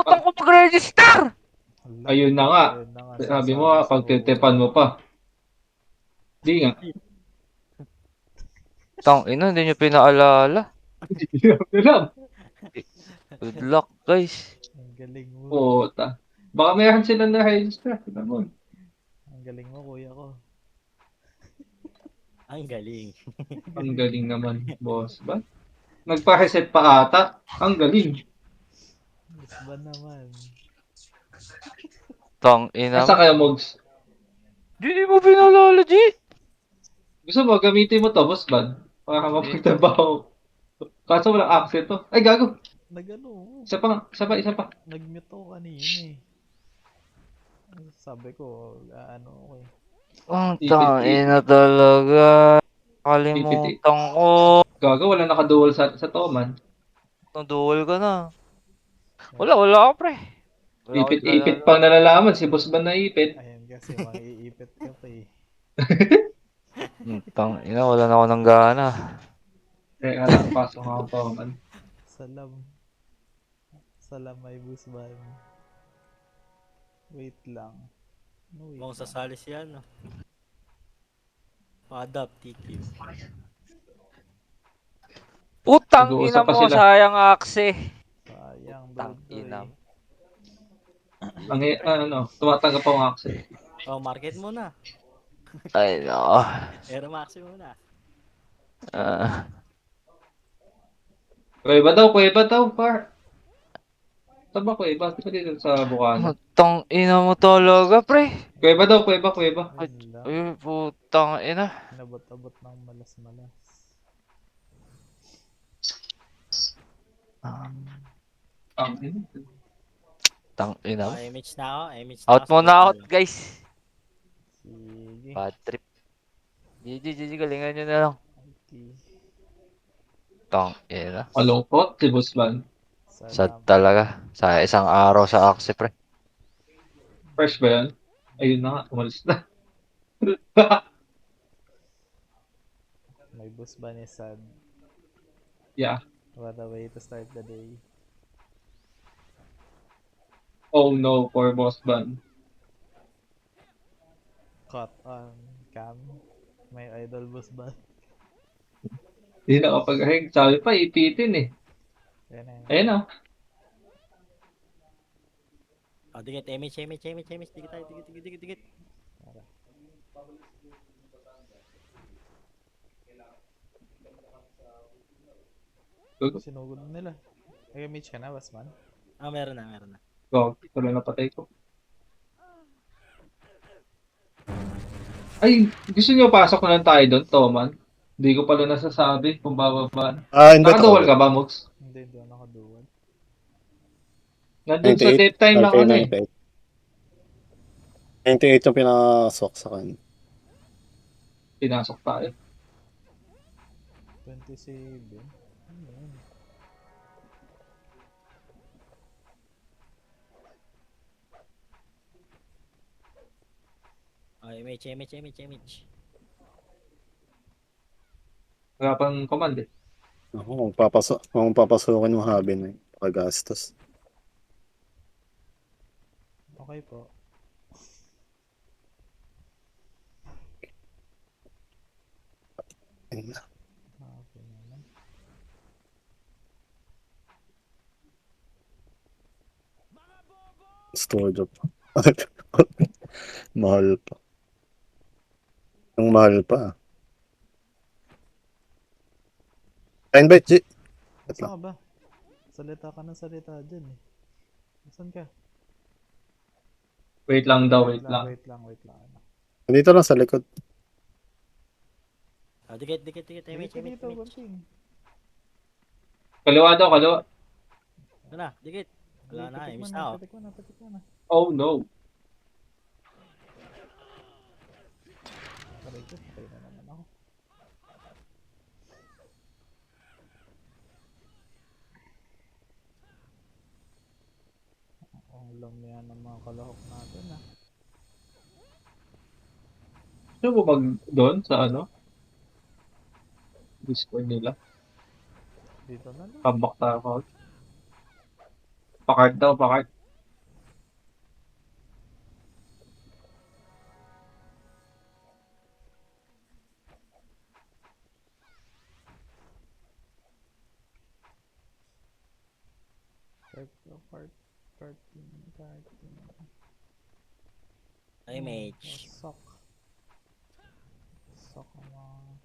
Pag, ko mag-register! Hala, ayun na nga. ayun na nga Sabi mo, sasabi sa pagtitipan ulo. mo pa. Di nga. Tang ina, hindi nyo pinaalala. Hindi na alam. Eh, good luck, guys. Ang galing mo. Puta. Baka mayroon sila na register. Tignan mo. Ang galing mo, kuya ko. Ang galing. Ang galing naman, boss. Ba? Nagpa-reset pa ata. Ang galing. Yes ba naman? Tang ina Asa mo. kaya Mogs? Hindi mo pinaalala, G. Gusto mo, gamitin mo to, boss bad. Para Hindi. mapagtrabaho. Kaso walang access to. Ay, gago. Nagano, Isa pa nga. Isa pa, isa pa. nag-mute ako kanina eh. Sabi ko, ano ako eh. Ang Ipit, tang ina talaga. ipit, Kalimutan ko. gago. Wala nakadual sa Toman. Naduwal ka na. Yan. Wala ako, pre. Wala ako Ipit, ipit pinalala. pang nalalaman. Si boss ba na ipit? Ayan kasi, maiipit ka pa eh. Tang ina, wala na ako ng gana. Teka lang, pasok ako Toman. Salam. Salam may busban. Wait lang. No, wait Mukhang lang. sasali siya, no? Pa-adapt, TQ. Utang ina Nag-uusap pa mo, sila. sayang akse. Sayang, Utang Dudoy. ina mo. Ang, Sige, pre. tumatanggap ako ng access. Oh, market muna. Ay, no. Air Maxi muna. Ah, Kuweba daw, par. Saan ba kuweba? Di ba dito sa Bukana? utang ina mo talaga, pre. Kuweba. Ay, Yun lang. ay, putang ina. Nabot-abot ng malas-malas. Ang, Tang ina Oh, mo. MH na ako. MH na Out ako. muna Saglit lang out, lang. guys. Sige. Bad trip. GG, galingan nyo na lang. Okay. Tang ina. malungkot, si Boss Van. Sad Salam. talaga. Sa isang araw sa akse, pre. Fresh ba yan? Ayun na nga, umalis na. May busban is sad. Yeah. What a way to start the day. Oh no, for Boss Van. Caught on cam. May idol busban. Hindi nakapag-hang. Sabi pa, ipitin eh. Yan na Ayun yan. na. Oh, dikit. MH. Dikit tayo. Dikit. Tara. Sinugod na nila. Ay, Mitch ka na, Basman? Ah, meron na. Go, tuloy na patay ko. Ay, gusto niyo pasok na lang tayo doon, Toman? Hindi ko pala nasasabi kung bababa. Invite ako, Nakadual ka invite. ba, Mox? Hindi ako nakaduwal. Nandun sa 98, death time lang RK ano eh. 98. 98 yung pinasok sa kanya. Pinasok tayo. 27. Ano yun? Oh, MH. Wala pang command eh. Ako, kung papasukin mo habi na yun, paggastos. Okay po. Ayun na. Okay naman. Store job. Mahal pa. Yung mahal pa. Invite, G. Wait Nasaan lang. ka ba? Salita ka ng salita dyan eh. Nasaan ka? Wait lang daw, wait lang. Wait lang. Ano? Dito lang sa likod. Oh, dikit. Dito, MH. Gonting. Kaliwa daw, kaliwa. Ano na? Dikit. Wala na. MH na ako. Patik mo na. Oh no. Aray ko, patay na naman ako. Ang lamyan ng mga kalahok natin ah. Gusto mo mag doon sa ano? Discord nila. Dito na lang. Comeback tayo ako. Pakart daw, pakart. Cartoon. Image. Sok. Sok ang mga...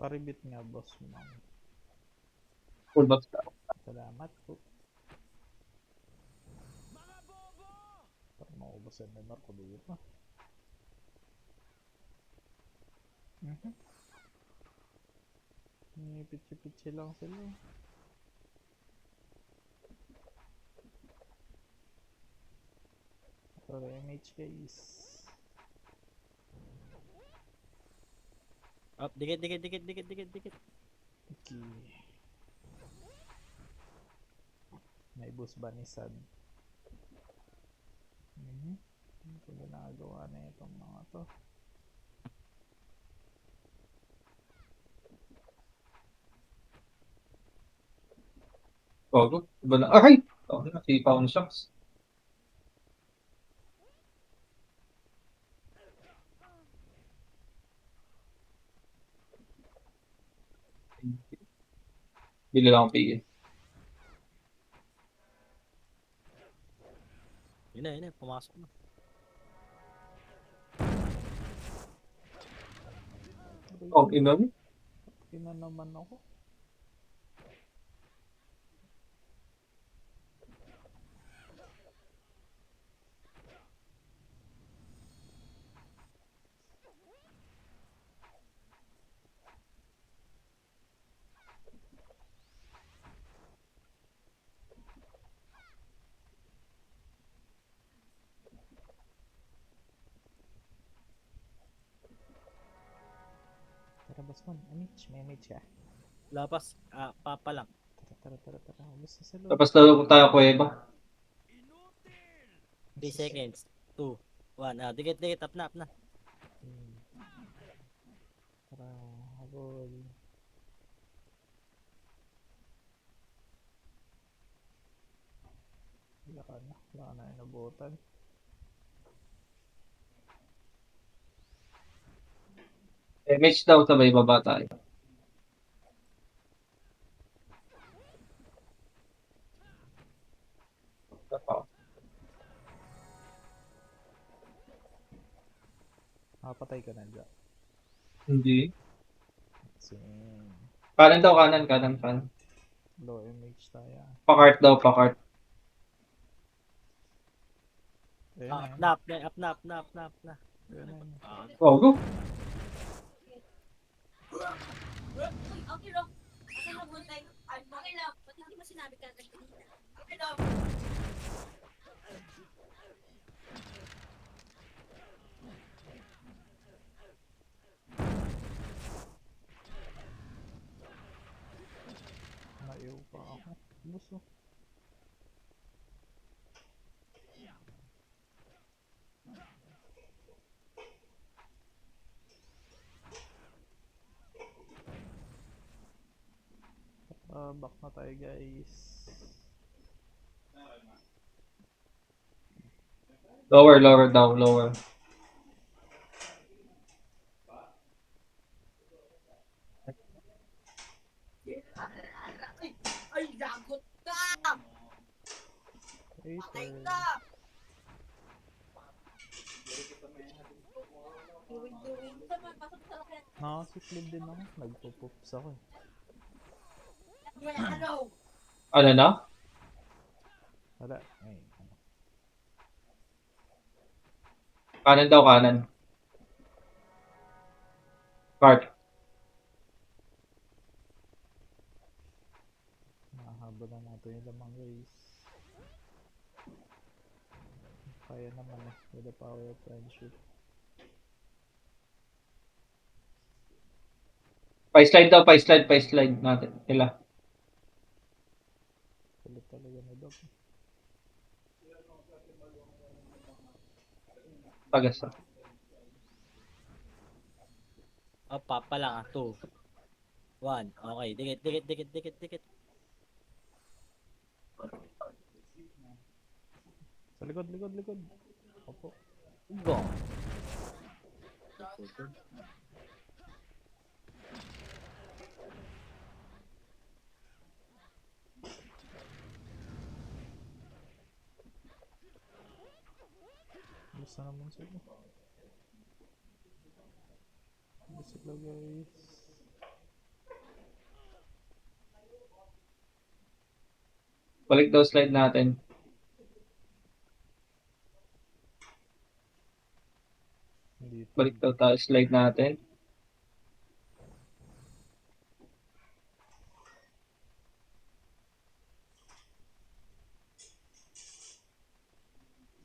Paribit nga, boss mo. Full box daw. Salamat po. Parang maubos ang memory ko dito. Pitsi-pitsi lang sila. Pero MH guys. Up, dikit. Okay. May boost ba ni Sad? Ano ko ginagawa na itong mga to? Bago. Iba na. Ay! Oh, nasipaw na shocks. Bili lang ang PE. Yun na, pumasok na. Oh, ina mo. Ina naman ako. Tara Basman, MH, may MH ka. Lapas, papa lang. Tara. Ubus na sa loob. Tapos lalo tayo kuweba. 3 seconds. 2, 1. Dikit, up na. Tara, habol. Wala ka na inabutan. Match daw sabay baba tayo. Nakapatay ka na dyan. Hindi. Same. Kanan daw, kanan. Low MH tayo. Pakart daw, pakart. Ayun Up na. Ayun na. Oh, go. Okay, Ro. Ano na buntay? Okay lang. Ba't hindi mo sinabi ka kanina? Okay lang. Naiw pa ako. Buso. Back na tayo guys. Lower daw, lower. Ay, lagot ka! Patay Hater. ka! Duwing. Sama, pasok sa lakin. Nakasiklib din ako. Nagpo-pops ako eh. Ano? Ano na? Wala. Ay, ano. Kanan daw, kanan. Cart. Nakahabol na natin yung lamang guys. Kaya naman eh. With the power of friendship. Pa-slide natin. Ila. Kulit talaga ni Doc. Tagas. Papa lang 2, 1. Okay, dikit, dikit, dikit, dikit, dikit. Sa likod, likod, likod. Opo. Go. Basta naman sila. Basta sila guys. Balik daw slide natin. Dito. Balik daw tayo slide natin.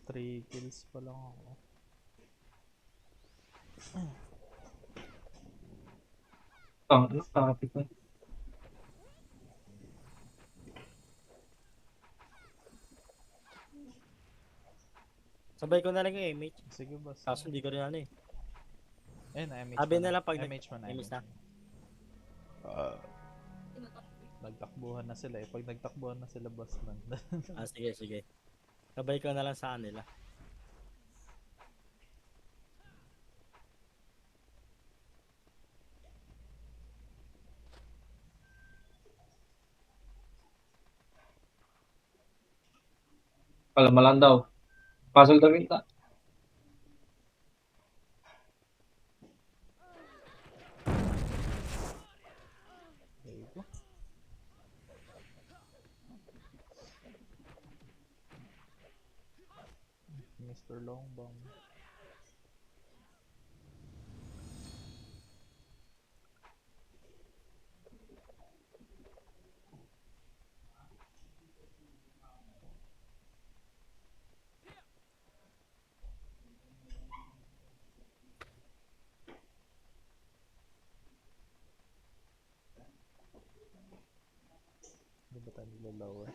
Three kills pa lang ako. Topic ko. Sabay ko na lang yung image. Sige boss. Kaso hindi ko rin ano eh. Ayun, MH Sabi mo na lang pag MH mo na. image na. Nagtakbuhan na sila eh. Pag nagtakbuhan na sila boss man. Sige, sige. Sabay ko na lang sa kanila. Kalma lang daw. Puzzle daw kita. There you go. Mr. Longbomb. Di ba tayo nilalaw eh?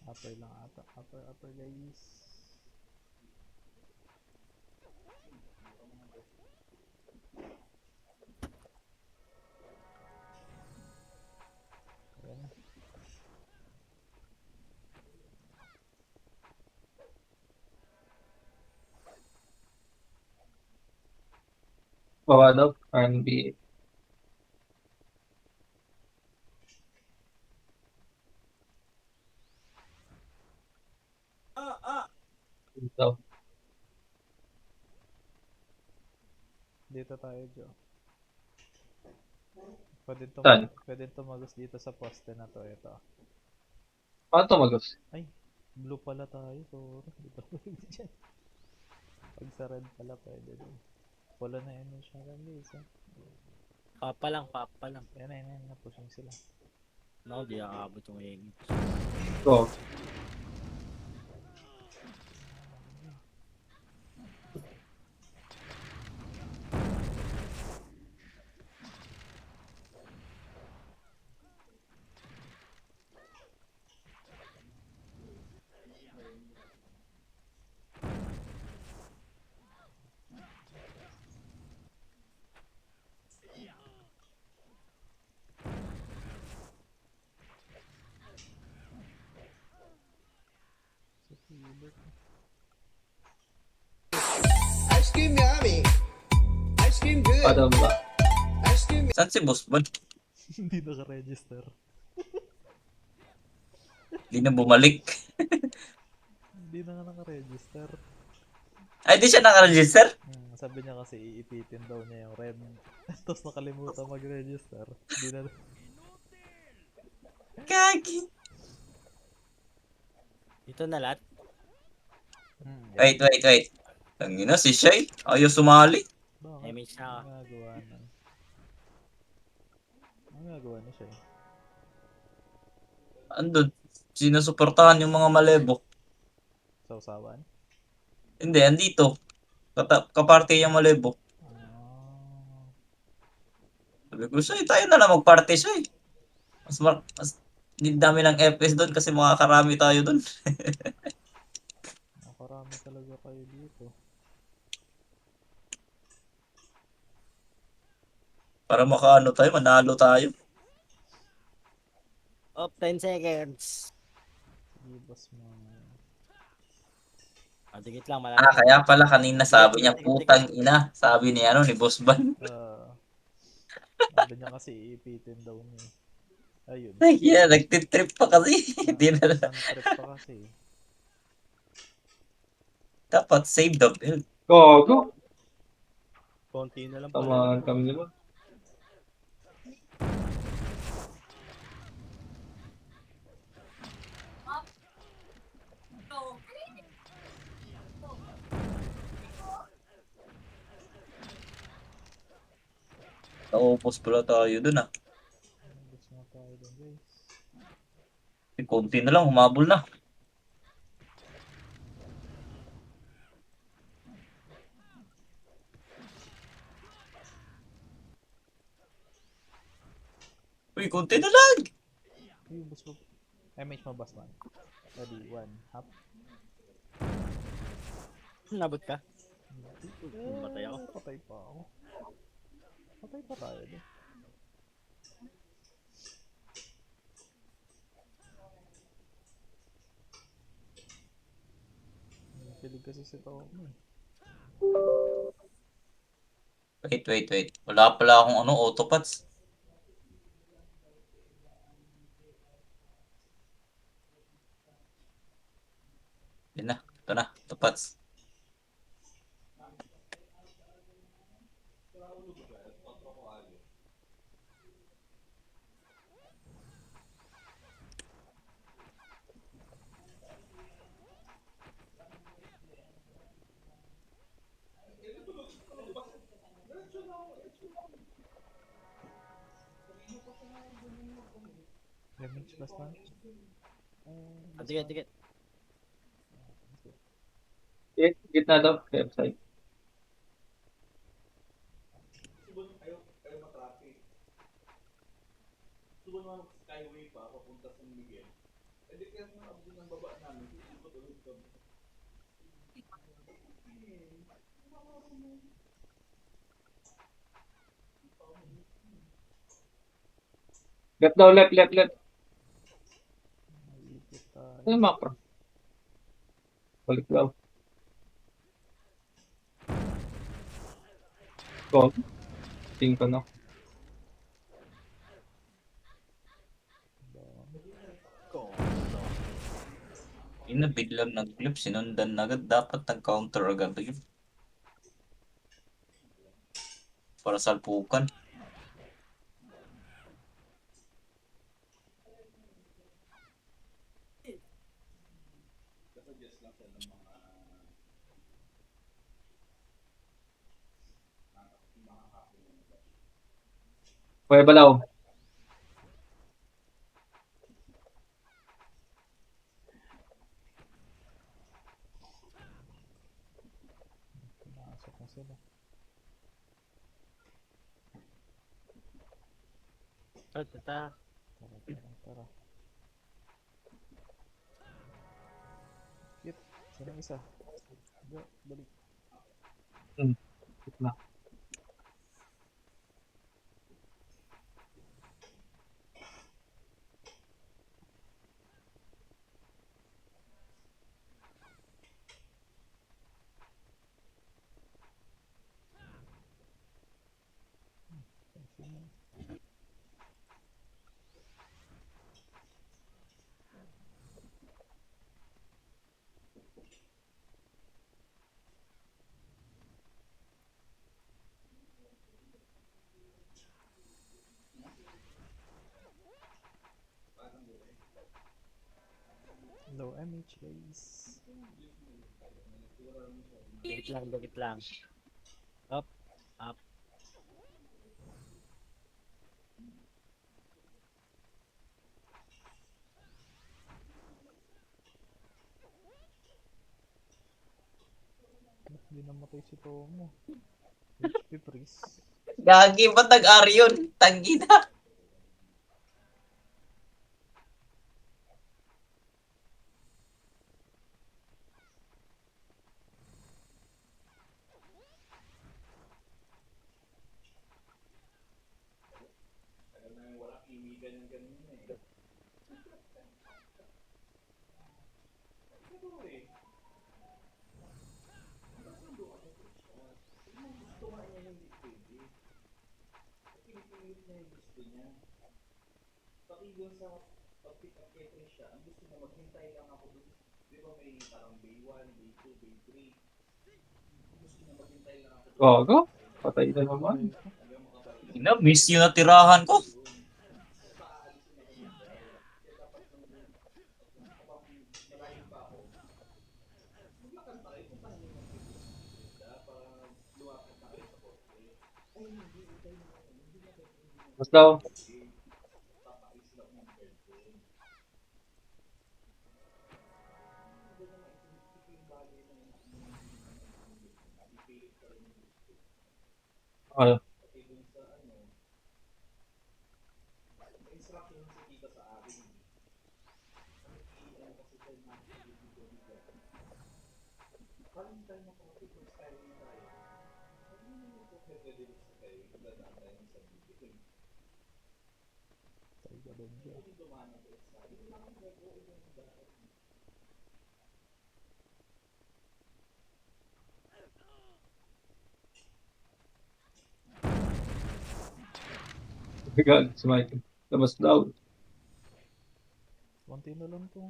Upper lang ata. Upper, upper guys. Ayan na. Baba daw. R&B. Daw. Dito tayo, Joe. Saan? Pwede tumagos dito sa poste na to. Ito. Paano tumagos? Ay, blue pala tayo. Sorry. Di ba pwede dyan? Pag sa red pala pwede din. Wala na image na lang guys. Papa lang, papa lang. Ayan na, ayan na. Napushing sila. Naku, di nakakabot yung image. Go. Sa pilot. Ice cream yummy. Ice cream good. Paano ba? Ice cream. Saan si Boss Bud? Hindi naka-register. Di na bumalik. Hindi na nga naka-register. Ay, di siya nakaregister? Sabi niya kasi iipitin daw niya yung red. Tapos nakalimutan mag-register. Hindi na. Kagi. Dito na lahat. Wait. Ang ina, si Shay. Ayaw sumali. Bakit? Image na. Ang gagawa na. Ang gagawa na siya. Andun. Sinusuportahan yung mga malebo. Sa usawan? Hindi, andito. Kaparte yung malebo. Ah, Sabi ko, Shay, tayo na lang magparty, Shay. Mas need dami ng FPS doon kasi makakarami tayo doon. nakarami talaga kayo dito. Para makaano tayo, manalo tayo. Up 10 seconds. Sige, boss mo. Dikit lang, malapit na. Kaya pala kanina sabi niya, Dikit. putang ina. Sabi ni ano, ni Boss Ban. Sabi niya kasi iipitin daw niya. Ayun. Ay, yeah, nagtitrip pa kasi. Hindi na Sun trip pa kasi. dapat save the build. Gogo. Konti na lang pala. Tamahan kami nila. So, Naupos pala tayo dun ah. Boss mo tayo dun, guys. Konti na lang, humabol na. Uy, konti na lang. Uy, boss mo. MH mo, boss man. Ready, 1, hop. Nabot ka? Matay ako. Patay pa ako. Patay pa tayo dun. Kilig kasi si Tommy. Wait. Wala pala akong ano, autopods. Yun na, ito na, autopods. MH, boss man. Dikit. Gitna daw. Website. Left daw, left. Naipit tayo. Ano yung macro? Balik daw. Gogo. Tingin ko na. Yun na, biglang nag-flip, sinundan na agad. Dapat nag-counter agad yun. Para salpukan. Pwede balaw. Pinasok na sila. Tara. Tara. Yep. Saan ang isa? Balik. Gitna. Low MH, guys. Dikit lang. Up. Ba't di namatay si Tomo? HP freeze. Gagi, ba't nag-R yun? Tanggi na. Gago. Patay na naman. Miss yun na tirahan ko. Mas daw. Ano? Tayo ka doon siya. Gago, si Michael. Labas daw. Konti na lang to.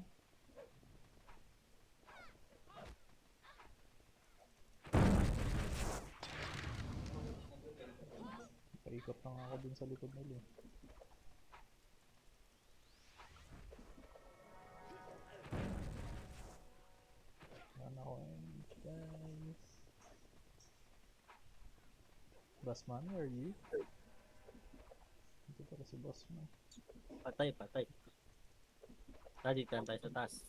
Paikot lang ako dun sa likod nila eh. Yan ako guys. Bossman, where are you? Ito pala si Bossman. Patay, patay. Dito lang tayo sa taas.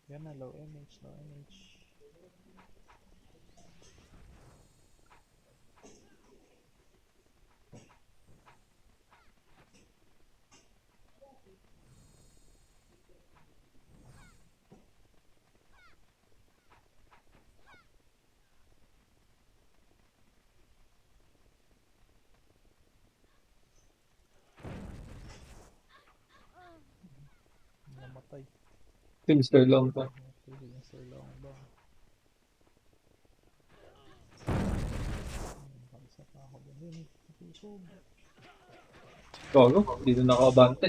Yan na, low image, low image. Namatay. Si Mr. Long pa. Okay, Mr. Long ba? Nakisa pa ako din. Natusog. Gago. Dito nakabante.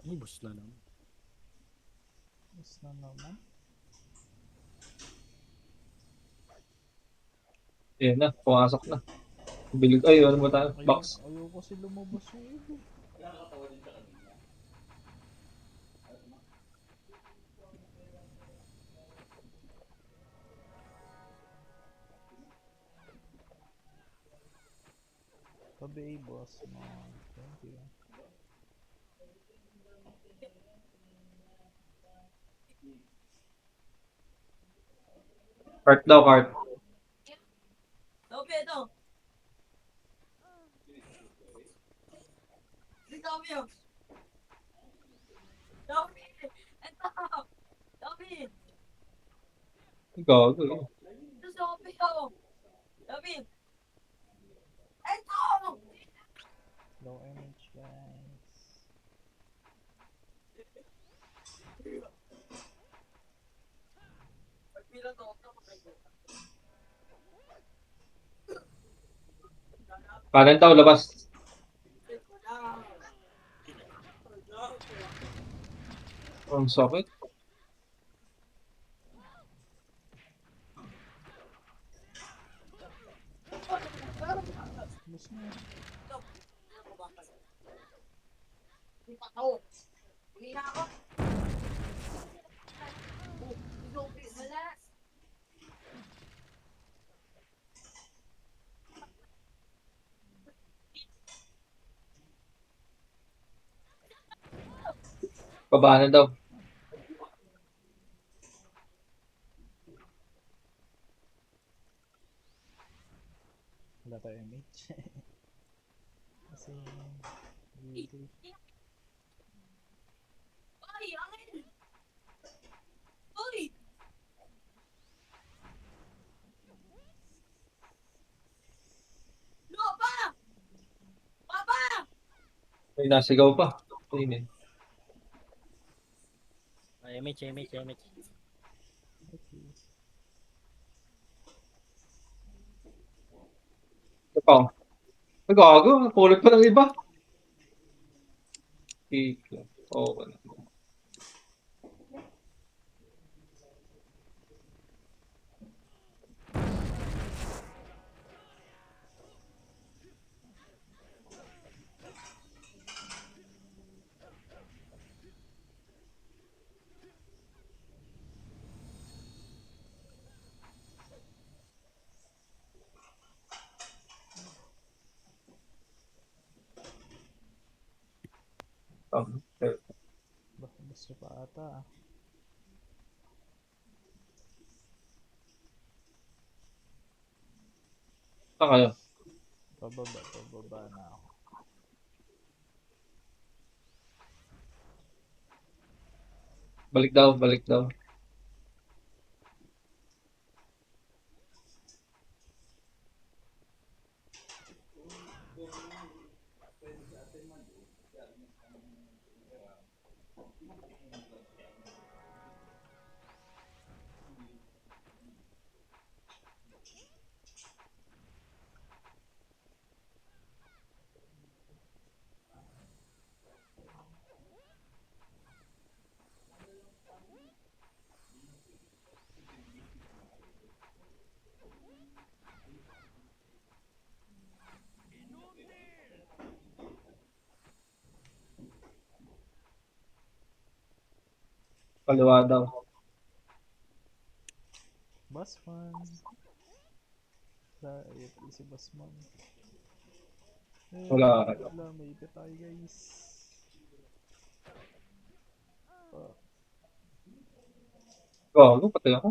Ubus na naman. Mas na naman. Ayan na. Pumasok na. Bilig. Ay, ano mo tayo? Box. Ayaw kasi lumabas yung iba. Tabi boss man. Thank you. Cart daw, cart. Topi, ito. Topi, oh. Topi, ito. Topi. Gago. Ito, Topi, oh. Topi. Ito. Low image guys. Pagbilang to, Kanan daw, labas. Ang sakit. Boss na. Hindi pa to. Hindi na ako. Baba na daw. Wala tayo MH. Kasi, really. Oy, angin! Oy! Lupa! Papa! May nasigaw pa. Ayun eh. Ay, MH, MH, MH. Okay. Ito pa. Ay, gago. Kulit pa ng iba. Ikla. Oo, wala. Eh, Basta pa ata. saan kayo? Pababa na ako. Balik daw, balik daw. Kaliwa daw. Basman. Si Basman. Wala. Wala, may ipit tayo guys. Gago, patay ako.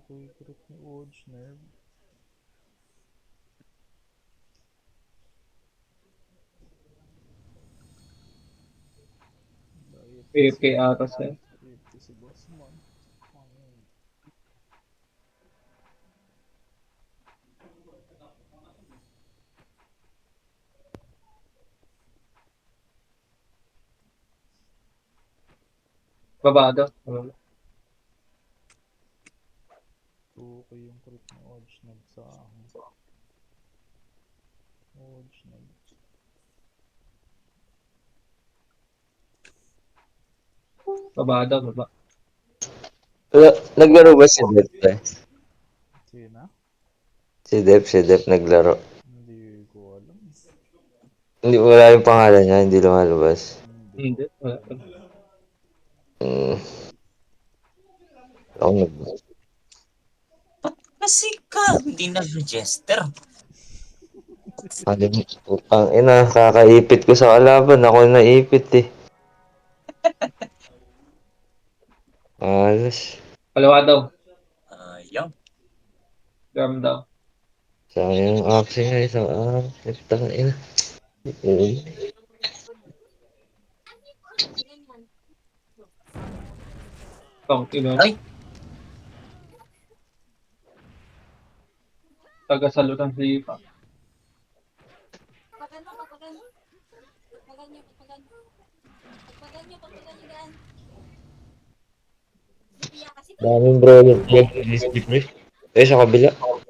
Kay crit ni Ojnerv. AFK ata siya. Ito si Basman. Baba daw. Wala. Kay yung crit ni Ojnerv sa akin. Ojnerv. Baba daw, baba. Naglaro ba si Dep, eh? Sige na? Si Dep naglaro. Hindi ko alam. Hindi, wala yung pangalan niya, hindi lumalabas. Hindi Hindi. ko. Wala. Hmm. Ako nag... Kasi ka, hindi nag-register. Ang ina, kakaipit ko sa kalaban. Ako naipit eh. Alas. Kaliwa daw. Ayaw. Gram daw. Sayang yung action nga isang araw. Tang ina. Ganyan. Tong, ino. Ay, Taga-salutan si Ipa. Pagano, pagano. Pagano, pagano. Pagano gaan. Lupiya kasi to. Daming brawler play. Skip me. Eh, sa kabila. Ano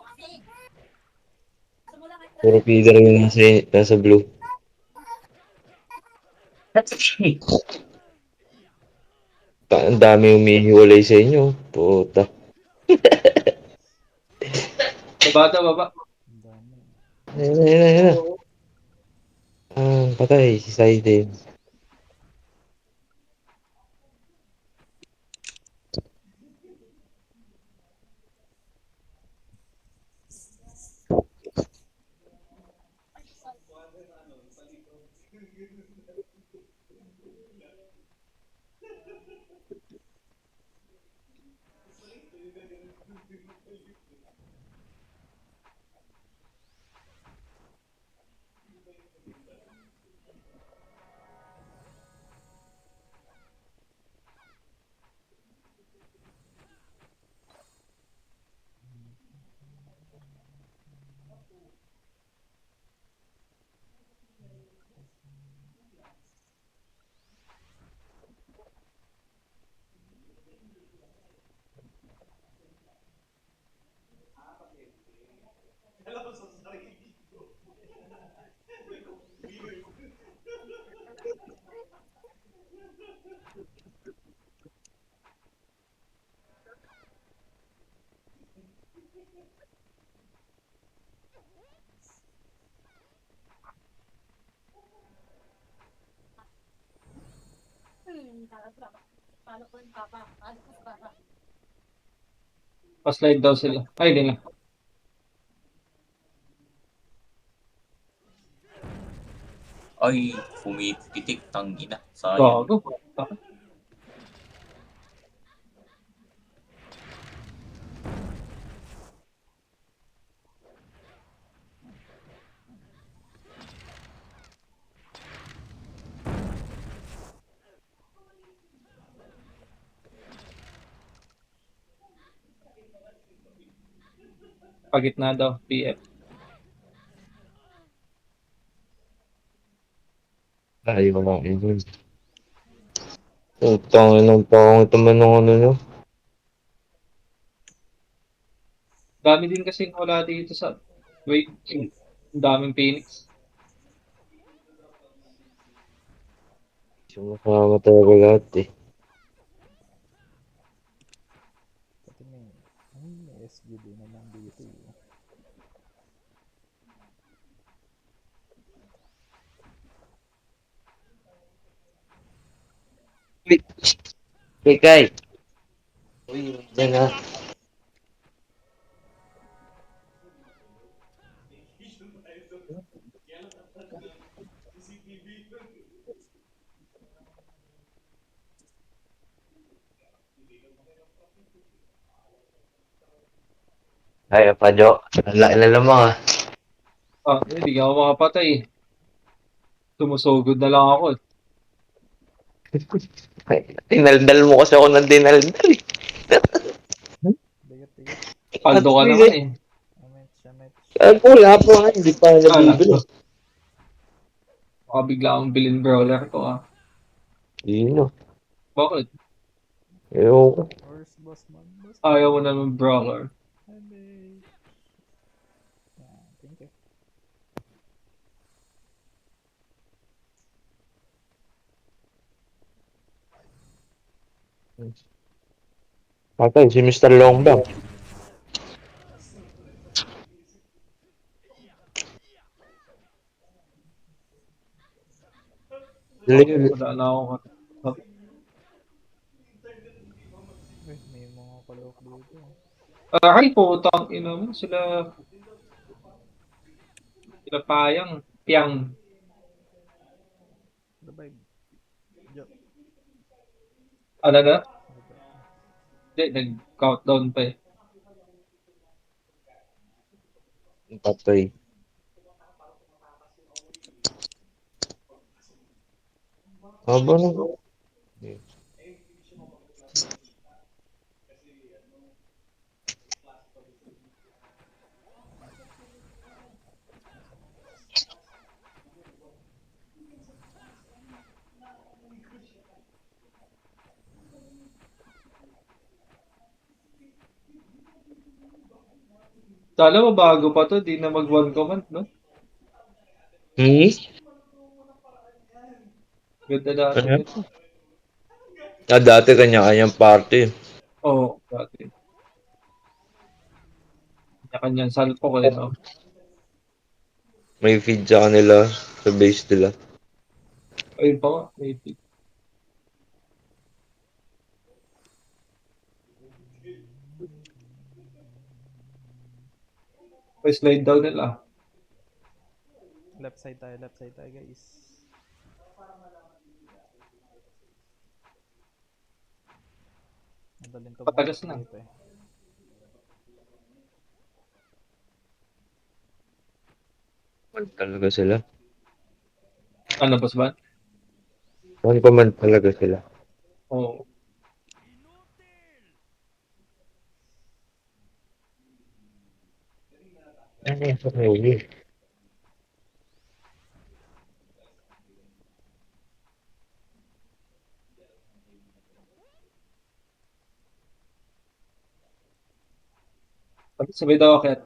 kasi? Sa mula kay Puro feeder yung nasa blue. that's okay. Ang dami humihiwalay sa inyo. Puta. Baba daw, baba. Ang dami. Ayun na. Ah, patay. Si Saiden. Talaga. Paano ko yung papa? Paano ko sa papa? Pa-slide daw sila. Ay, hindi na. Ay, pumipitik, tangina. Sayang. Gago. Pagitna daw, PF. Ay, wala yun. Utang ng pangit naman ng ano nyo. Dami din kasi wala dito sa... Wait, ang daming Phoenix. Sumasama talaga lahat eh. Pati may SG din naman dito eh. Kay. Uy, yan na. Ay, Padyo. Ang laki na lamang ah. Ah, hindi nga ako makapatay eh. Sumusugod na lang ako eh. Ay, dinaldal mo kasi ako ng dinaldal eh. Digat, digat. Paldo ka At naman eh. Amets. Ay, wala pa nga. Hindi pa Kala nabibili. ko. Baka bigla akong bilhin brawler ko ah. Yun o. Bakit? Ewan ko. Where's boss man? Boss Ayaw mo man. naman brawler. Amets. Yeah, thank you. Patay, si Mr. Longbang. Wala na akong... Uy, may mga kalok dito. Ay, putang ina mo. Sila payang. Piyang. Revive. Jump. Ano na? Revive. Hindi, nag-countdown pa eh. Patay. Aba na. Sana mabago pa to. Di na mag-one command, no? Hmm? Ganda dati Ano? nito. Ah, dati kanya-kanyang party. Oo, dati. Kanya-kanyang salpo ko eh, no? May feed sa kanila sa base nila. Ayun pa nga. Maybe. May slide down nila. Left side tayo guys. Madaling Patagas tumakbo na. dito eh. Talaga sila. Ano, boss ba? One command talaga sila. Oo. Ano yung sa huli? Sabay daw akit.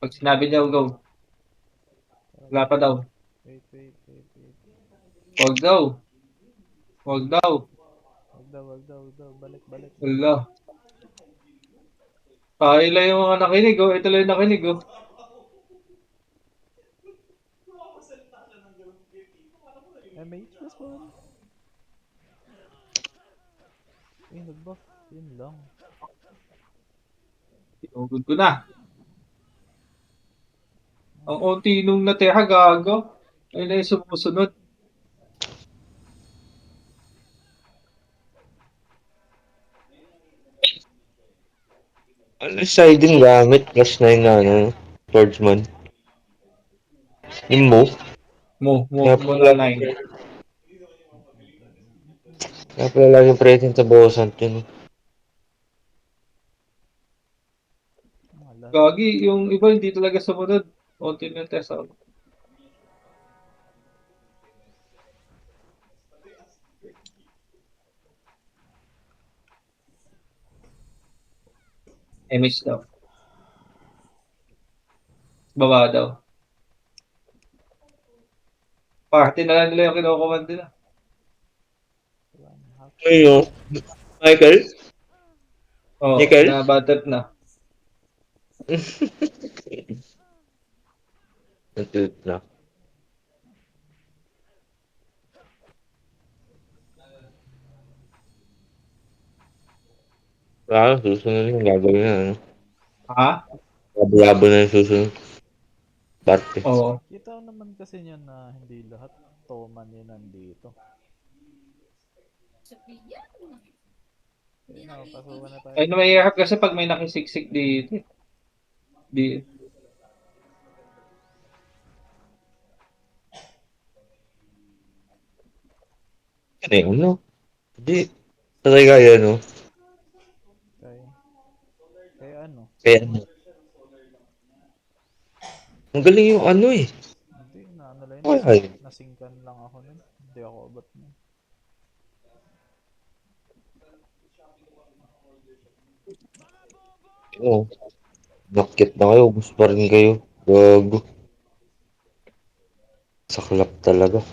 Pag sinabi niya, go. Wala pa daw. Wait, wait, wait, wait. Huwag daw. Huwag daw. Wag daw, wag daw, wag daw. Balik, balik. Wala. Tayo lang yung mga nakinig, oh. Ito lang yung nakinig, oh. MH plus 1. Eh, nag-buff. Yun lang. Tinugod ko na. Ang unti nung natira, gago. Ayun na yung sumusunod. Ano siding gamit? Plus 9 na ano, swordsman. Yung move. Mo na 9. Kaya pala laging present sa bossan yun. Wala. Gagi, yung iba hindi talaga sumunod. Unti na test out. MH daw. Baba daw. Party na lang nila yung kinukuman nila. Wala na. Half. Ayun. Michael? Oh, Nickel? na-battle na. Natut na. Wala, susunod yung gagawin na, ano? Ha? Labo na yung susunod. Parte. Oo. Kita naman kasi niya na hindi lahat Toman yun nandito. Sabihan. Ayun na, pasukan na tayo. Ay, mahirap kasi pag may nakisiksik dito. Di. Ano? Hindi. Tatay kaya, no? Kaya, kaya ano? Kaya ano? Ang galing yung ano eh. Hindi, na ano lang Ay, yun. ay. Nasingkan lang ako nun. Hindi ako abot nun. Oo. Nakit na kayo. Gusto pa rin kayo. Gago. Saklap talaga.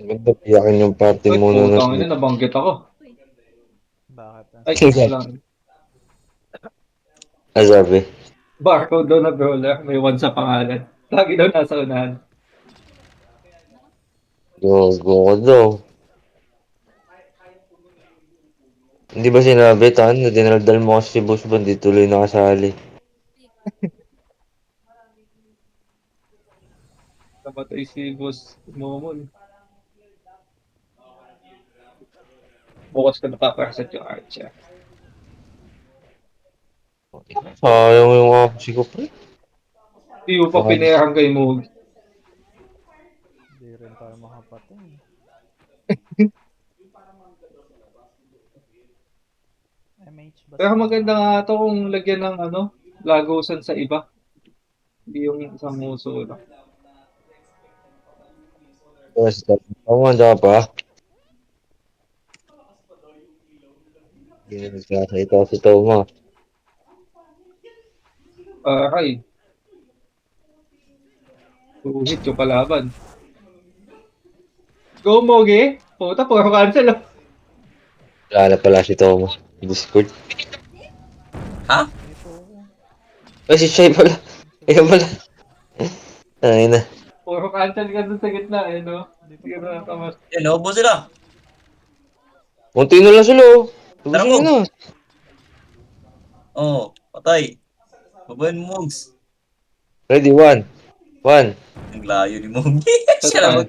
Ang ganda piyakin yung party Ay, muna na putang ina, nabanggit ako. Bakit? Ang Ay, Sige. lang. Azabi. Barcode daw na brawler. May 1 sa pangalan. Lagi daw nasa unahan. Gago ko daw. Hindi ba sinabi, Tan, na dinaldal mo kasi si Boss Bond, di tuloy nakasali. Namatay si Boss Momon. Bukas ko napaparasat yung Archer. Sayang yung aksi ko, pre. Hindi mo pa pinayang kay Moog. Hindi rin tayo makapatay. MH basta. Pero maganda nga ito kung lagyan ng ano, lagusan sa iba. Hindi yung isang muso lang. Basta, ang pa. Hindi na nagkakita si Toma. Aray. Tuhit yung kalaban. Go, Mogi! Puta, puro cancel. Oh. Wala na pala si Toma. Discord. Ha? Dito ako. Ay, si Shai pala. Ayun pala. Ay na. Puro cancel ka dun sa gitna, eh, no? Dito Hindi pa ka rin ako. nakakamas. Yan, naubo sila. Munti na lang sila, oh. Tara Tubusin mo. na. Oo, patay. Babayin mo, Mugs. Ready, one. One. Ang layo ni Mogi. Siya lang mag...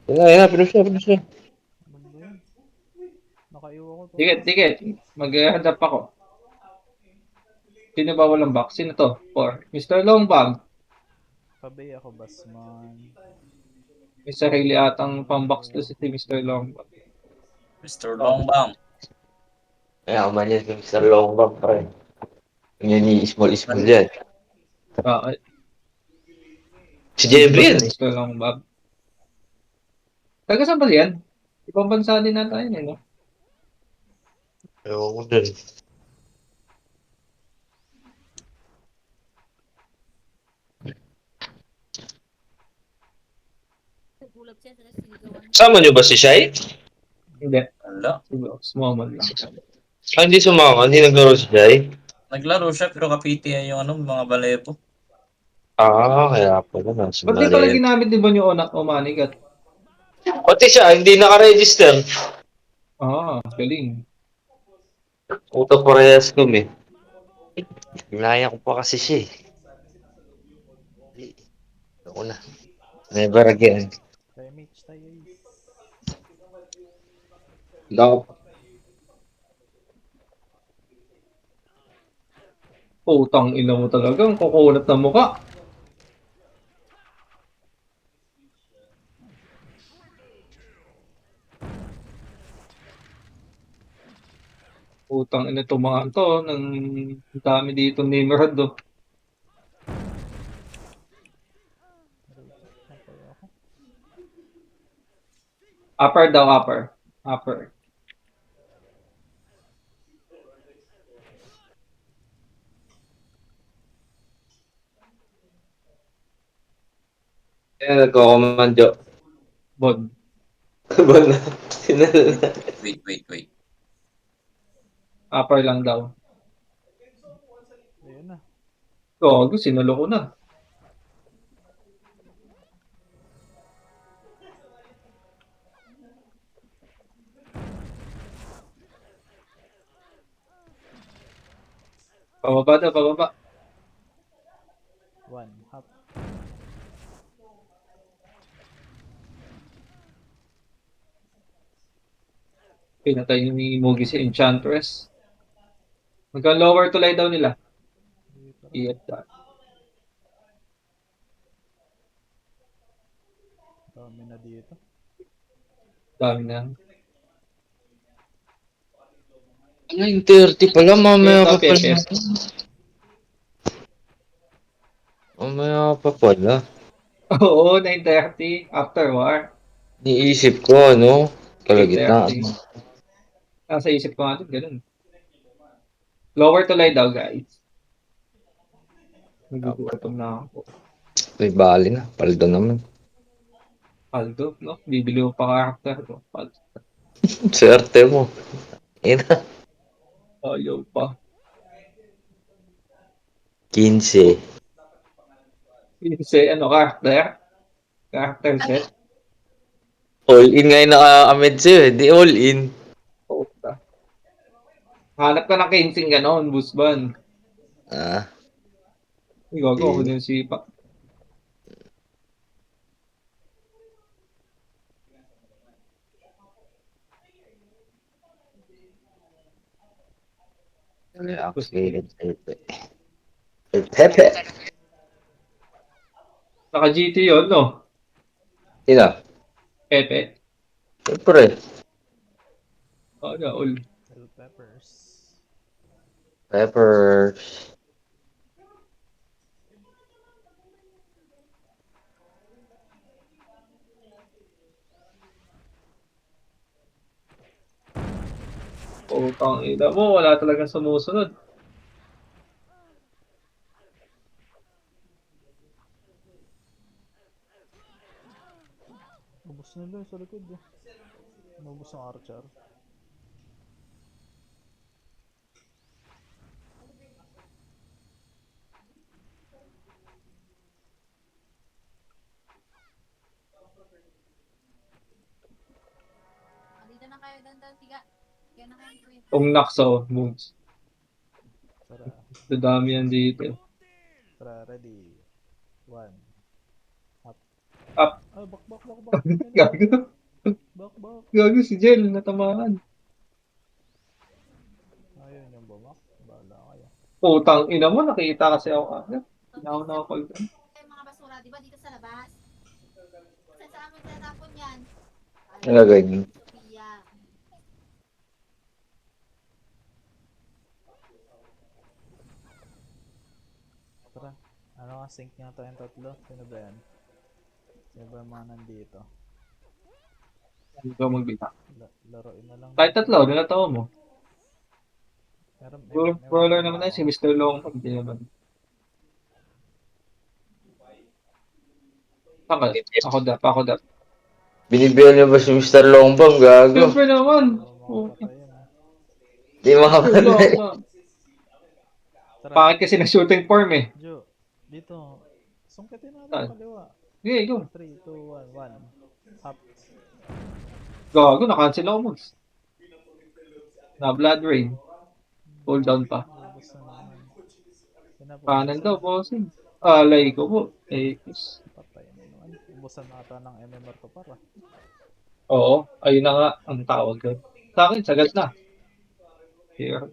Ayun na, pinush na, pinush na. Ano ba yun? Nakaiwa ko to. Dikit, dikit. Mag-handap ako. Sino ba walang box? Sino to? 4. Mr. Longbag. Pabay ako, Basman. May sarili atang pang-box to si Mr. Longbag. Mr. Longbang. Ay, ako man yan, Mr. Longbang pa rin. Yan ni small yan. Bakit? Si Jeffrey yan. Mr. Longbag. Taga saan ba yan? Ibang bansa din na tayo, eh, no? Ewan ko dun. Nagulat siya, tapos sinigawan niya. Sama nyo ba si Shai? Hindi. Wala. Siguro, small lang. Hindi sumama, hindi naglaro si Shai. Naglaro siya pero kapiti yung ano, mga balepo. Kaya pala nasa Ba't di pala mali. ginamit din ba yung Omanigat? Pati siya, hindi naka-register. Galing. Auto parehas kami. Ginaya ko pa kasi siya eh. Ako na. Never again. Kaya mates tayo eh. Ako. Putang ina mo talaga. Ang kukunat na mukha. Putang ina tumahan to. Nang dami dito neighborhood do. Upper daw, upper. Upper. Nagko-commando. Bod. Wala. Sinala na. Wait. Upper lang daw. Ayun na. Gago, sinulo ko na. Pababa daw, pababa. 1 hop. Pinatay ni Mugi si Enchantress. Magka-lower to lie daw nila. Dito. Iyat ka. Dami na dito. Dami na. 9:30 pala, mamaya Ito, pa pala. Pepe. Mamaya pa pala. Oo, 9:30. After war. Niisip ko, ano, kalagitnaan. 8:30. Nasa isip ko nga din, ganun. Lower to lie daw, guys. Nagugutom na ako. May bali na, paldo naman. Paldo, no? Bibili mo pa karakter ko. Paldo. Swerte mo. Ina, Ayaw pa. 15. Kasi ano, karakter? Karakter set? All in nga yung naka-amid sa'yo, di all in. Puta. Hanap ka ng 15 ganon, busban. Ah, Gago ako di. din sipa. Reactivated Pepe. Pepe! Naka-GT yun, no? Sino? Pepe. Siyempre. All. Bell peppers. Peppers. Putang ina mo, wala talagang sumusunod. Ubus nila sa likod eh. Ubus ang archer. Dito na kayo, dandan, tiga. Kaya na kayo, kuya. Kung nakso, moves. Tara. Dadami yan dito. Tara, ready. 1. Up. Up. Ah, back. Gago. Back. Gago si Jel, natamaan. Ayun yung bumak. Bahala kayo. Putang ina mo, nakita kasi ako agad. Hinaw na ako pag... Yung mga basura, di ba dito sa labas? Sa amin tinatapon yan. Nalagay niyo. Sophia. Tara. Ano nga, sync nga tayong tatlo. Sino ba yan? Sino ba yung mga nandito? Ikaw magbita. Laruin na lang Kahit natin. tatlo, nilatawa mo. Meron, may, may Brawler wala naman na ako. si Mr. Long. Hindi naman. Ako dap. Binibiyan niyo ba si Mr. Longbang, gago? Siyempre naman. Oo, makapatay yan ah. Di makapalay. Tara, Bakit kasi na shooting form eh? Jo, dito. Sungkitin natin Saan? kaliwa. Sige, go. 3, 2, 1, 1. Hop. Gago, na-cancel ako moves. Na Blood Rain. Cool down pa. Ubus na naman. Yan na po, Panel ubusan daw, na. bossing. Alay ko po. Eh, Patay na naman. Ubusan na ata ng MMR to para. oo, ayun na nga ang tawag ko. Sa akin, sagad na. Here.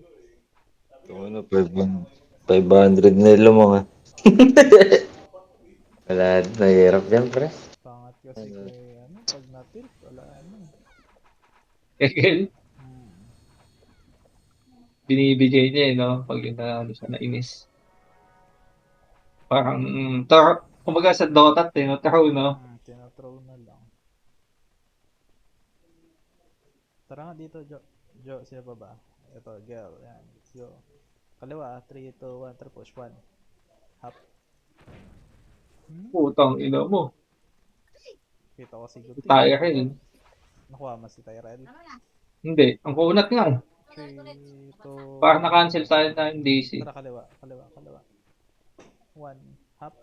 Ano, 500 na lang mga. Wala, nahihirap yan, pre. Pangat kasi kay ano, pag na-tilt, wala ano. Kegel, Hmm. binibigay niya eh, no? Pag yung nanalo siya nainis. Parang, kumbaga sa Dota, tinatraw, no? Tinathrow na lang. Tara nga dito, Jo. Jo, sino pa ba? Ito, girl. Yan, let's go. Kaliwa, 3, 2, 1, tara push, 1. Hop. Putang ina mo. Kita ko si Guti. Tyrell. Nakuha mo si Tyrell. Ano na? Hindi, ang kunat nga. 3, 2, Parang na-cancel tayo na yung DC. Tara, kaliwa. 1. Hop.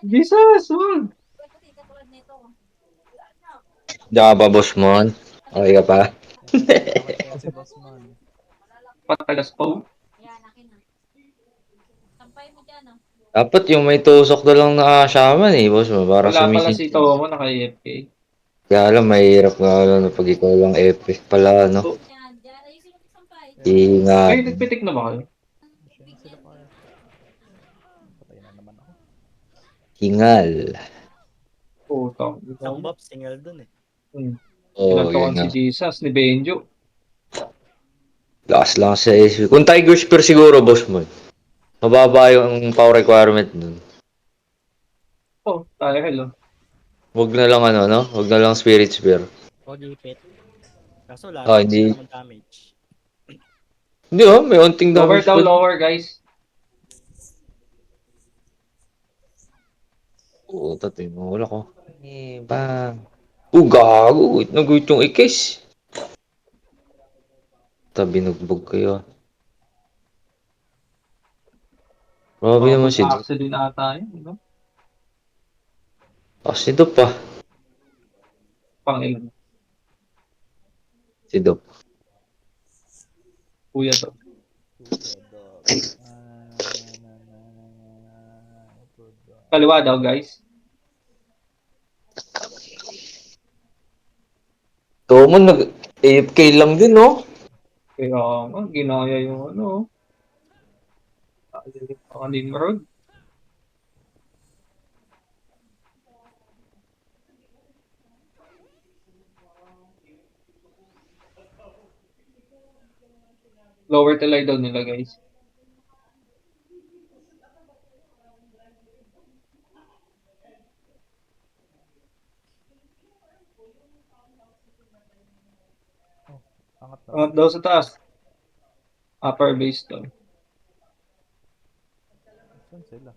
Jesus, wag! Kasi katulad nito. Diyan ka pa, boss mon. Okay ka pa? Bakit kaya si Bossman? Patagas po. Yan, akin na. Sampay mo dyan, oh. Dapat yung may tusok na lang nakasyaman eh, boss mo. Para Wala pala sumisid. si Tomo naka-AFK. Kaya alam, mahirap nga alam na pag ikaw lang epic pala, no? Yan, dyan. Ayusin mo sampay. Ingat. Ay, nagpitik na ba kayo? Sino sila kaya? Patay na naman ako. Hingal. Putang. Isang buff, single dun eh. Oh, Pinagtakan yun si na. Jesus ni Benjo. Lakas lang sa SP. Kung Tiger Spear siguro, boss mo. Mababa yung power requirement dun. Oh, tayo hello. Huwag na lang ano, no? Huwag na lang Spirit Spear. O gipit. Kaso Ah, lagi hindi. sila mag-damage. Hindi oh, may unting Lower damage daw, pa. lower guys. Oo, tatay mo. Wala ko. Eh, bang. Gago. Wait, nag-wait yung ikis. Tabi nagbog kayo. Grabe naman si Doc. Accident ata yun, no? Ah, si Doc pa. Pang ilan. Si Doc. Kuya to. Kuya dog. Good dog. Kaliwa daw guys. Tomo nag-AFK lang din, no? Kaya nga, ginaya yung ano. Kanin road. Lower tilay daw nila guys. Angat na. Angat daw sa taas. Upper base daw. Saan sila?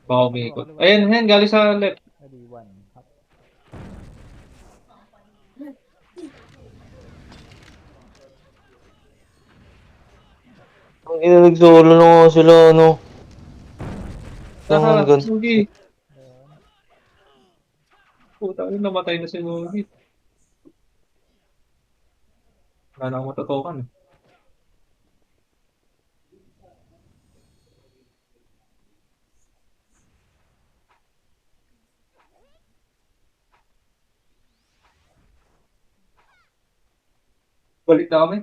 Baka umikot. Ayan, ayan, galing sa left. Ready, 1. Hop. Ang ina nag-solo na nga sila, ano? Saka, Gan. Mugi. Ayan. Puta, namatay na si Mugi. Wala na akong matutukan. Balik na kami.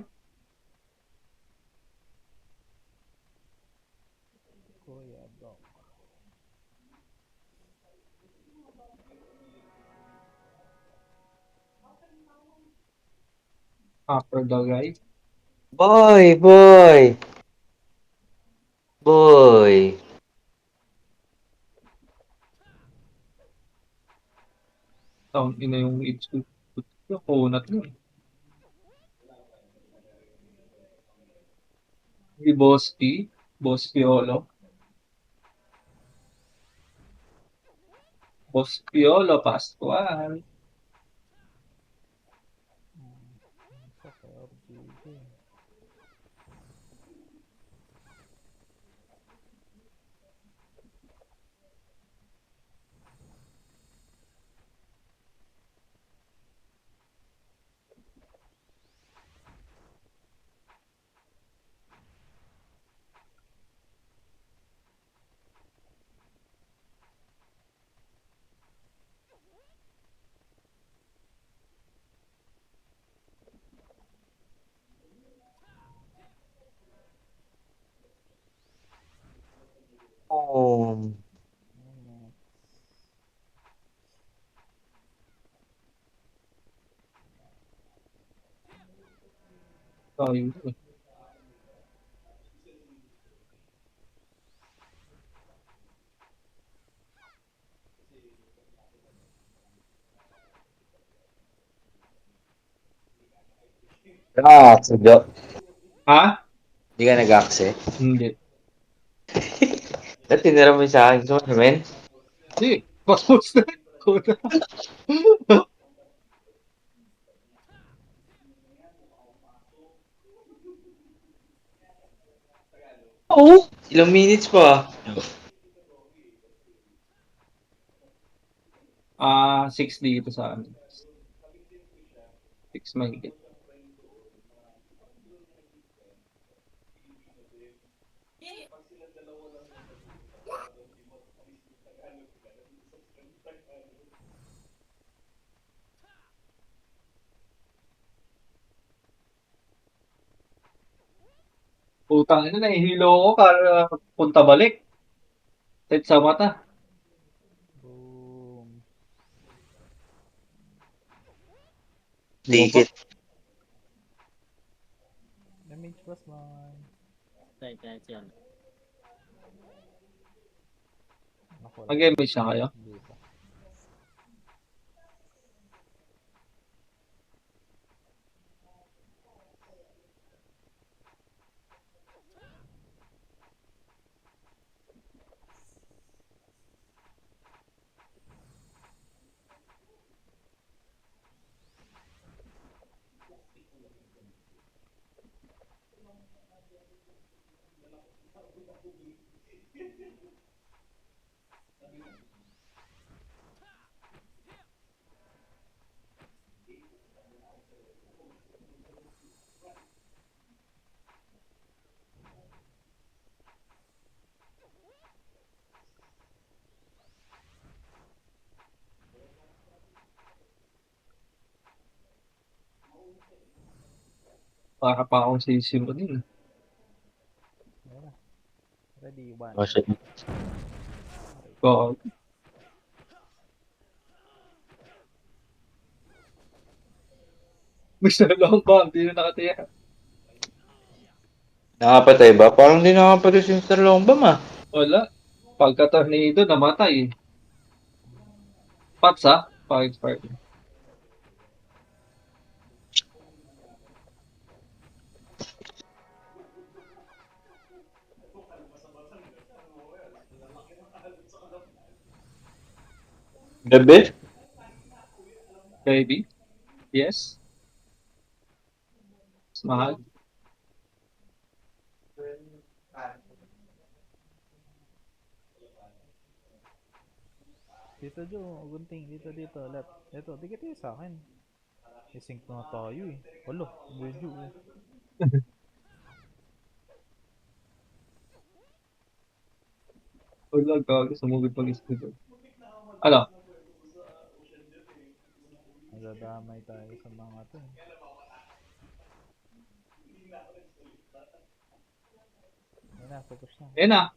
Kuya dog. Upper daw guys. Boy, boy. Boy. Taon ina yung age ko. Yung kunat na. Di Boss P. Boss Piolo. Boss Piolo, Pascual. Fuck, RGB. Oh. Ano, Tayo. Si Jo. Ha? Hindi ka nag-axe. Hindi. Dati tinira mo sa akin. Gusto mo men? Hindi. Passport na. Kuna. Oo. Ilang minutes pa. 6 dito sa amin. 6 mahigit. Putang ina, nahihilo ako para punta balik. Tet sa mata. boom. Dikit. Damage plus 1. Tayo, tayo siya. Naku, wala. Mag-damage na kayo. Hindi pa. Para pa akong sisimulan din. Ayan na. Ready, 1. Oh, shit. God. Gusto na lang ba? Hindi na nakatiya. Nakapatay ba? Parang di nakapatay si Mr. Longbam ah. Wala. Pagka-tornado, namatay. Pats ha? Pag-expire. Gabi? Baby? Yes? Mas mahal. Dito, Jo. Gunting. Dito, dito. Left. Dito. Dikit kayo sa akin. I-sync na tayo eh. Wala. Medyo eh. Wala, gago. Sumugod pag-isip. Ano? Nadadamay tayo sa mga to eh. Ayan na. Focus na. Eh na.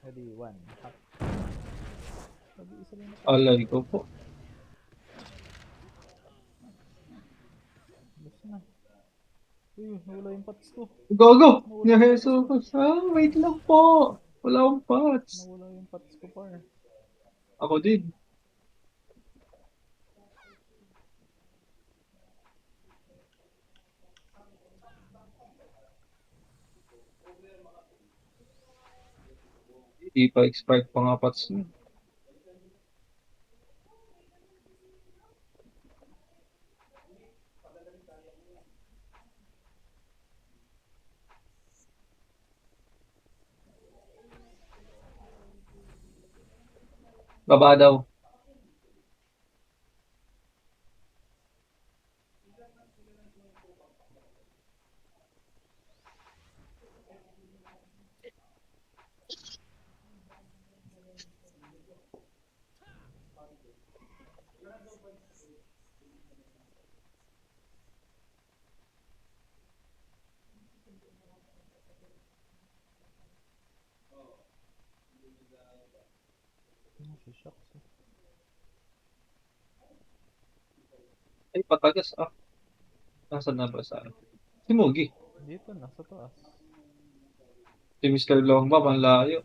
Ready, 1. Hop. Sabi, isa lang na Alay ko po. Basta na. Uy, nawala yung pots ko. Gago! Naheso ko. Wait lang po. Wala akong pots. Nawala yung pots ko par. Ako din. Hindi pa expired pa nga pats niya. Baba daw. Si Shocks. Ay, patagas ah. Nasaan na ba sa akin? Si Mugi. Dito na, sa taas. Si Mr. Longba, ang layo.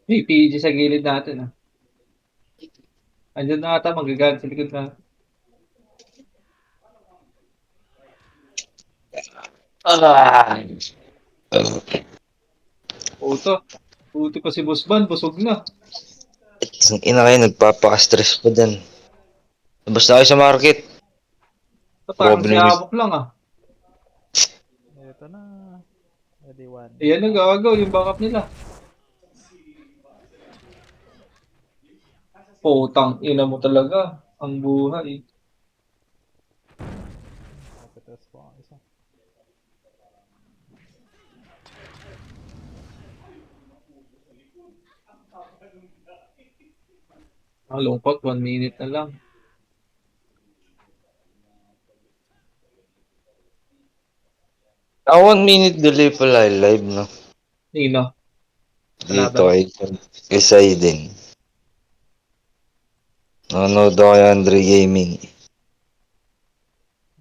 Hey, PG sa gilid natin ah. Andyan na ata, magagad sa likod na. Ah! Puto. Puto pa si Busban, busog na. Ang ina kayo, nagpapaka-stress pa dyan. Labas na kayo sa market. Parang si Problem is, Abok lang ah. Ito na. Ready one. Ayan na gagaw, yung backup nila. Putang ina mo talaga. Ang buhay. Kapitas po ang isa. Ang lungkot, 1 minute na lang. ah, 1 minute delay pala live, no? Nino. Dito Kalaban. kay Saiden. Nanonood ako kay Andre Gaming.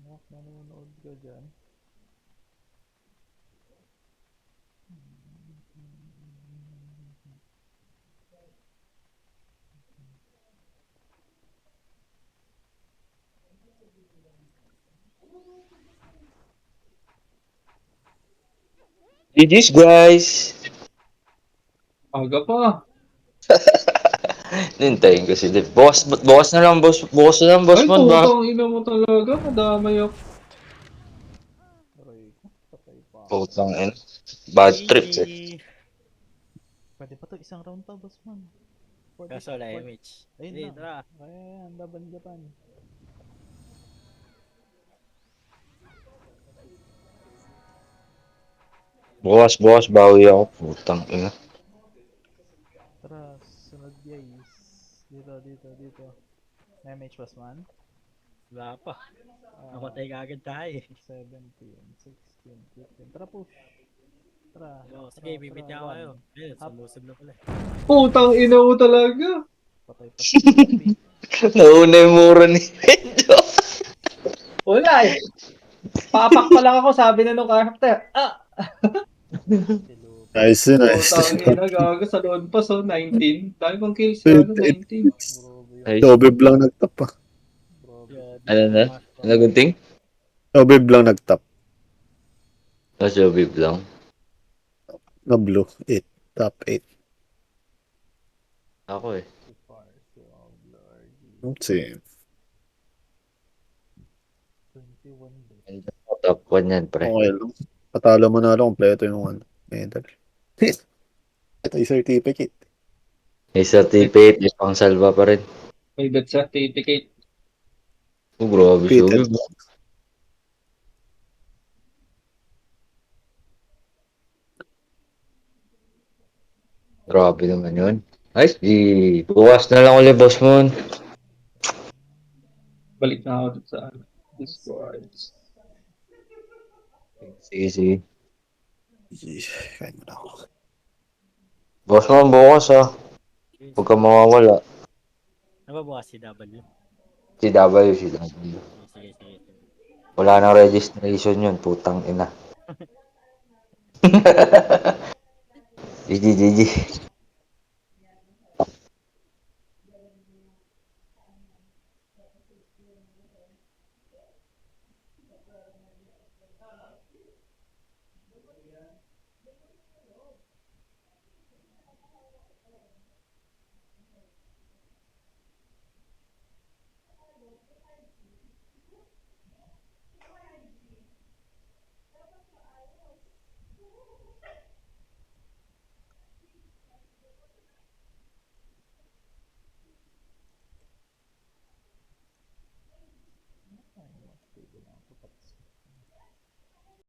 Nanonood ka dyan. GG's guys! Aga pa. Nintayin ko si Dev. Bukas na lang, boss. Bukas na lang, boss Ay, man ba? putang ina mo talaga. Madamay ako. Aray ko. Patay pa ako. Putang ina. Bad trips eh. GG. Pwede pa to isang round pa, boss man. Kaso wala image. Ayun Hindi, lang. tara. Kaya yan, laban Japan. Bukas, bawi ako. Putang ina. Tara, sunod guys. Dito. May match boss man. Wala pa. Ah, Namatay ka agad tayo eh. 17, 16, 15. Tara push. Tara. Oh, sige, bibit niya ako kayo. one. Ayun, Up. sumusub na pala. Putang ina mo talaga. Patay pa si Luffy. Nauna yung mura ni Medyo. Wala eh. Papak pa lang ako, sabi na nung character. Ah! Si Luffy. Nice, nice. Putang ina, gago sa load pa. So, 19. Dahil kong kills yan, 19. Grabe yun. Ay, Dobib lang nagtap pa. Grabe. Grabe. ano na? Ano gunting? Dobib lang nagtap. Nasa bib lang. Na blue. 8. Top 8. Ako eh. Si Parso of Lordy. Let's see. 21 days. Andiyan ako, top 1 yan, pre. Okay lang. Patalo mo na lang. Kompleto yung ano. Medal. Ito yung certificate. May certificate, may pang salva pa rin. May death certificate. Oh, grabe siya. Repeated. Grabe naman yun. Ay, bukas na lang ulit, boss mo. Balik na ako dun sa ano. Discord. Sige. Kain mo na ako. Boss mo, bukas ah. Huwag ka mawawala. Nababukas si W. Si W. Sige. Wala nang registration yun, putang ina. GG.